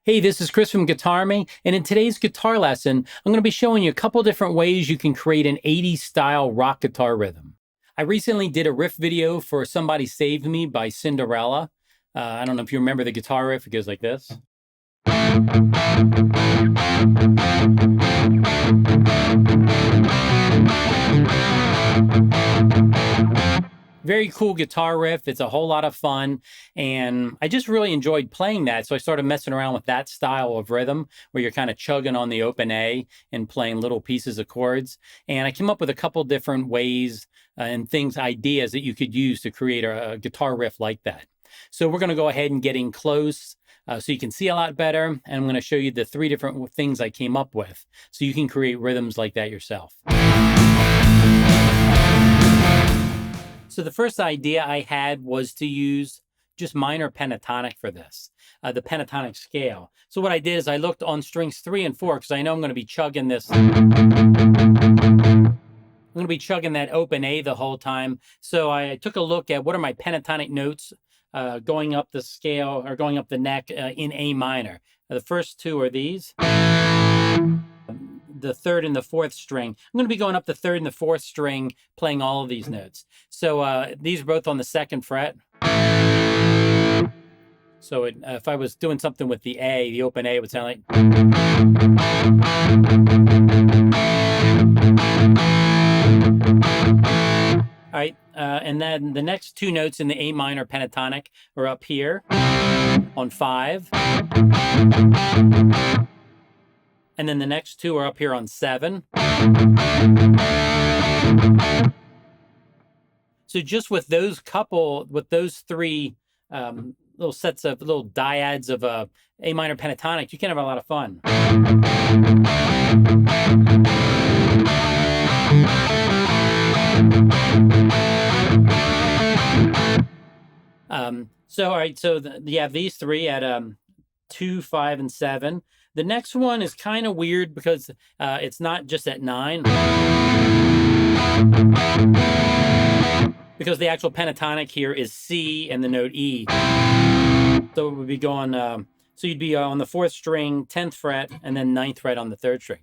Hey, this is Chris from GuitArmy, and in today's guitar lesson, I'm going to be showing you a couple different ways you can create an 80s style rock guitar rhythm. I recently did a riff video for Somebody Saved Me by Cinderella. I don't know if you remember the guitar riff. It goes like this. Very cool guitar riff. It's a whole lot of fun, and I just really enjoyed playing that. So I started messing around with that style of rhythm where you're kind of chugging on the open A and playing little pieces of chords. And I came up with a couple different ways and ideas that you could use to create a guitar riff like that. So we're going to go ahead and get in close so you can see a lot better. And I'm going to show you the 3 different things I came up with so you can create rhythms like that yourself. So the first idea I had was to use just minor pentatonic for this, the pentatonic scale. So what I did is I looked on strings 3 and 4 because I know I'm going to be chugging this. I'm going to be chugging that open A the whole time. So I took a look at what are my pentatonic notes going up the scale or going up the neck in A minor. The first 2 are these. The 3rd and the 4th string. I'm going to be going up the 3rd and the 4th string, playing all of these notes. So these are both on the 2nd fret. So if I was doing something with the A, the open A, it would sound like. All right, and then the next 2 notes in the A minor pentatonic are up here on 5. And then the next 2 are up here on 7. So just with those 3 little sets of little dyads of A minor pentatonic, you can have a lot of fun. All right, so you have these 3 at 2, 5, and 7. The next one is kind of weird because it's not just at 9. Because the actual pentatonic here is C and the note E. So it would be going, so you'd be on the 4th string, 10th fret, and then 9th fret on the 3rd string.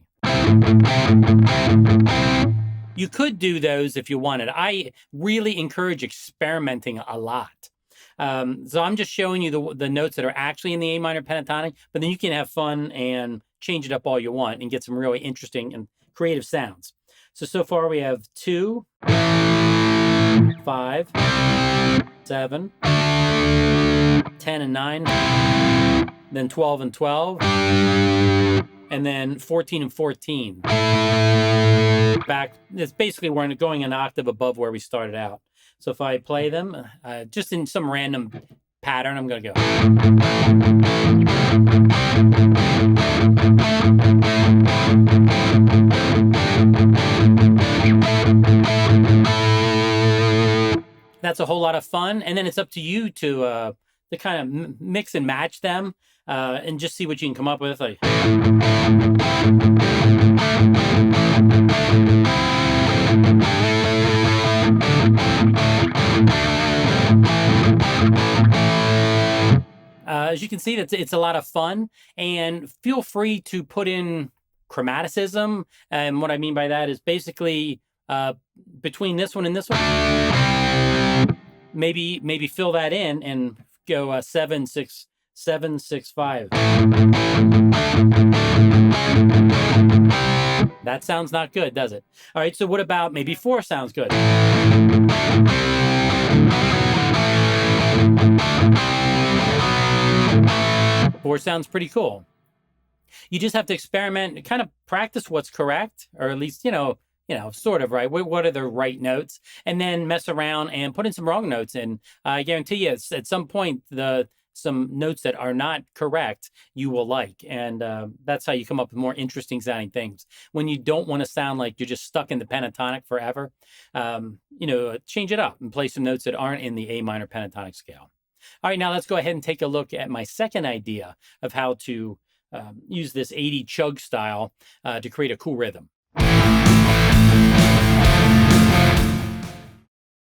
You could do those if you wanted. I really encourage experimenting a lot. So I'm just showing you the notes that are actually in the A minor pentatonic, but then you can have fun and change it up all you want and get some really interesting and creative sounds. So far we have 2, 5, 7, 10 and 9, then 12 and 12, and then 14 and 14. It's basically we're going an octave above where we started out. So if I play them just in some random pattern, I'm going to go. That's a whole lot of fun. And then it's up to you to kind of mix and match them and just see what you can come up with. Like. As you can see, it's a lot of fun, and feel free to put in chromaticism. And what I mean by that is basically between this one and this one, maybe fill that in and go 7, 6, 7, 6, 5. That sounds not good, does it? All right, so what about maybe 4 sounds good? 4 sounds pretty cool. You just have to experiment and kind of practice what's correct, or at least, sort of right. What are the right notes? And then mess around and put in some wrong notes. And I guarantee you at some point, some notes that are not correct, you will like. And that's how you come up with more interesting sounding things. When you don't want to sound like you're just stuck in the pentatonic forever, change it up and play some notes that aren't in the A minor pentatonic scale. All right, now let's go ahead and take a look at my second idea of how to use this 80 chug style to create a cool rhythm.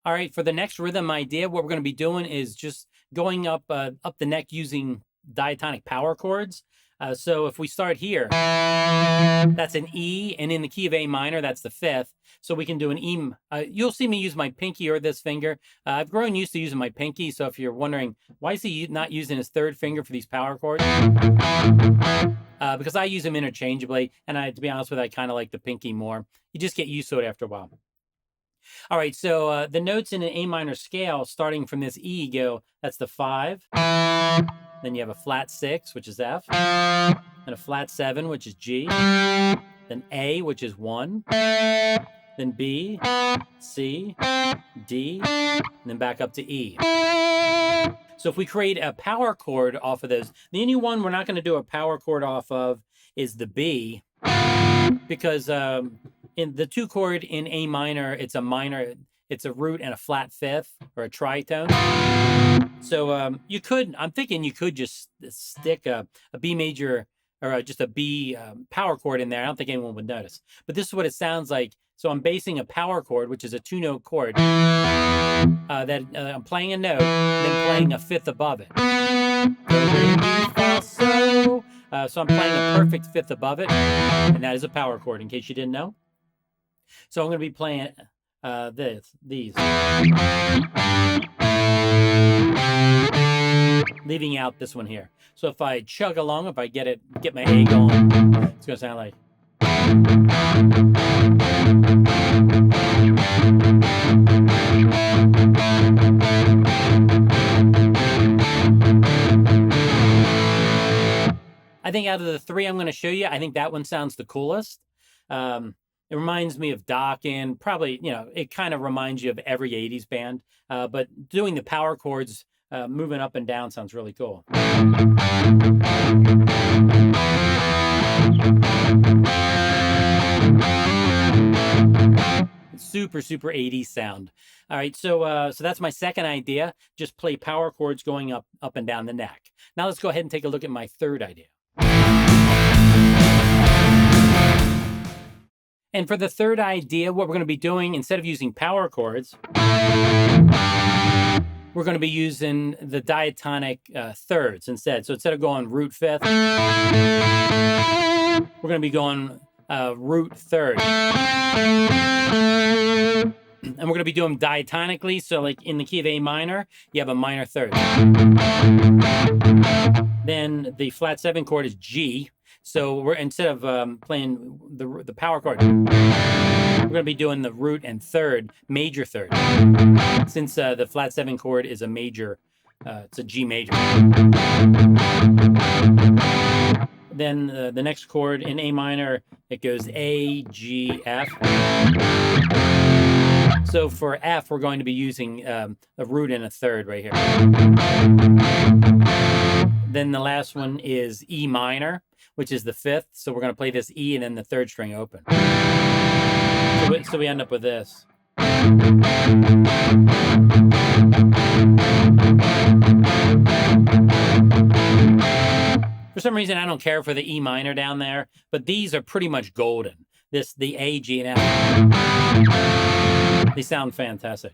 All right, for the next rhythm idea, what we're going to be doing is just going up the neck using diatonic power chords. So if we start here, that's an E, and in the key of A minor, that's the fifth. So we can do an E. You'll see me use my pinky or this finger. I've grown used to using my pinky, so if you're wondering, why is he not using his third finger for these power chords? Because I use them interchangeably, and to be honest with you, I kind of like the pinky more. You just get used to it after a while. All right, so the notes in an A minor scale, starting from this E, go, that's the 5. Then you have a flat 6, which is F. And a flat 7, which is G. Then A, which is 1. Then B, C, D, and then back up to E. So if we create a power chord off of those, the only one we're not going to do a power chord off of is the B, because in the 2 chord in A minor, it's a root and a flat 5th, or a tritone. So you could, I'm thinking you could just stick a B major, or just a B power chord in there. I don't think anyone would notice. But this is what it sounds like. So I'm basing a power chord, which is a 2-note chord, that I'm playing a note, then playing a 5th above it. So I'm playing a perfect 5th above it, and that is a power chord, in case you didn't know. So I'm going to be playing these. Leaving out this one here. So if I chug along, if I get my A going, it's going to sound like. I think out of the 3 I'm going to show you, I think that one sounds the coolest. It reminds me of Dokken. Probably, it kind of reminds you of every 80s band. But doing the power chords, moving up and down, sounds really cool. Super, super 80s sound. All right, so that's my second idea. Just play power chords going up and down the neck. Now let's go ahead and take a look at my third idea. And for the third idea, what we're going to be doing, instead of using power chords, we're going to be using the diatonic thirds instead. So instead of going root 5th, we're going to be going root 3rd. And we're going to be doing diatonically. So like in the key of A minor, you have a minor 3rd. Then the flat 7 chord is G. So we're, instead of playing the power chord, we're going to be doing the root and 3rd, major 3rd. Since the flat 7 chord is a major, it's a G major. Then the next chord in A minor, it goes A, G, F. So for F, we're going to be using a root and a 3rd right here. Then the last one is E minor, which is the 5th. So we're going to play this E and then the 3rd string open. So we end up with this. For some reason, I don't care for the E minor down there, but these are pretty much golden. The A, G, and F. They sound fantastic.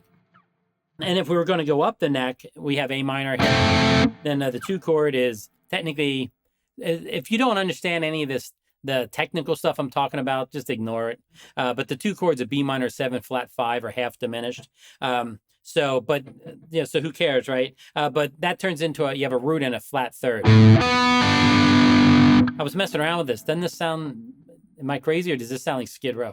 And if we were going to go up the neck, we have A minor here. Then the 2 chord is technically, if you don't understand any of this, the technical stuff I'm talking about, just ignore it. But the 2 chords of B minor 7 flat 5 are half diminished. So who cares, right? But that turns into you have a root and a flat 3rd. I was messing around with this. Doesn't this sound, am I crazy, or does this sound like Skid Row?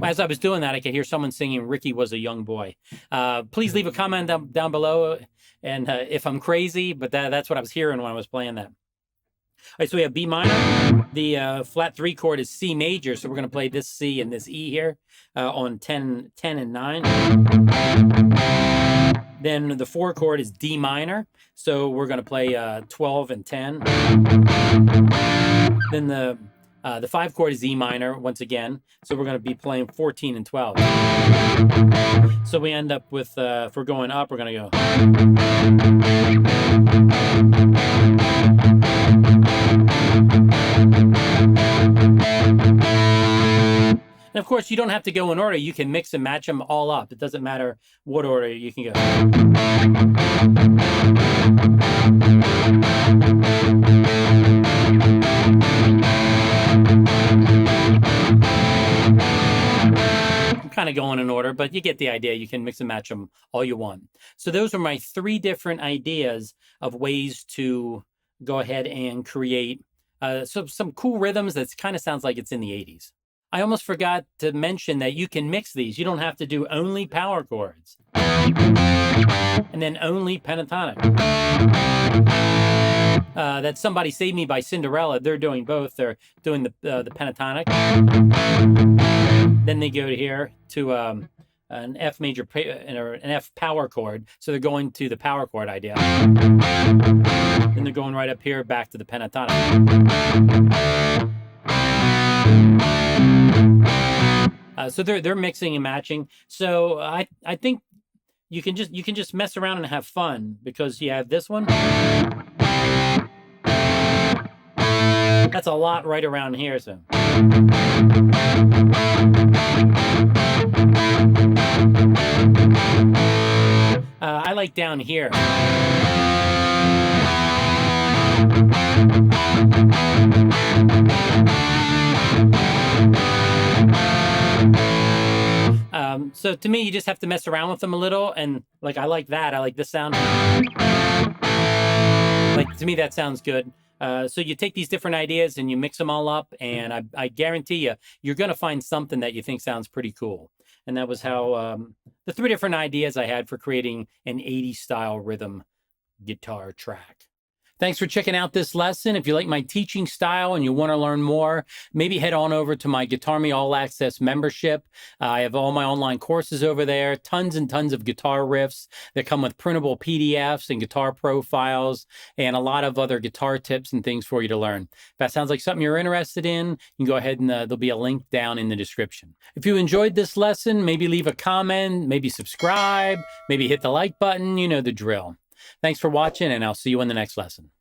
As I was doing that, I could hear someone singing "Ricky Was a Young Boy." Please leave a comment down below, and if I'm crazy, but that's what I was hearing when I was playing that. All right, so we have B minor. The flat 3 chord is C major, so we're going to play this C and this E here on 10, and 9. Then the 4 chord is D minor, so we're going to play 12 and 10. Then the 5 chord is E minor once again, so we're going to be playing 14 and 12. So we end up with, if we're going up, we're going to go. And of course, you don't have to go in order. You can mix and match them all up. It doesn't matter what order you can go. I'm kind of going in order, but you get the idea. You can mix and match them all you want. So those are my 3 different ideas of ways to go ahead and create some cool rhythms that kind of sounds like it's in the 80s. I almost forgot to mention that you can mix these. You don't have to do only power chords and then only pentatonic. That's Somebody Save Me by Cinderella. They're doing both. They're doing the pentatonic. Then they go to here to an F major or an F power chord. So they're going to the power chord idea. Then they're going right up here back to the pentatonic. So they're mixing and matching. So I think you can just mess around and have fun, because you have this one. That's a lot right around here. So I like down here. So to me, you just have to mess around with them a little, and like I like that. I like this sound. Like, to me, that sounds good. So you take these different ideas and you mix them all up, and I guarantee you're going to find something that you think sounds pretty cool. And that was how the 3 different ideas I had for creating an 80s style rhythm guitar track. Thanks for checking out this lesson. If you like my teaching style and you want to learn more, maybe head on over to my GuitArmy All-Access membership. I have all my online courses over there, tons and tons of guitar riffs that come with printable PDFs and guitar profiles, and a lot of other guitar tips and things for you to learn. If that sounds like something you're interested in, you can go ahead and there'll be a link down in the description. If you enjoyed this lesson, maybe leave a comment, maybe subscribe, maybe hit the like button. You know the drill. Thanks for watching, and I'll see you in the next lesson.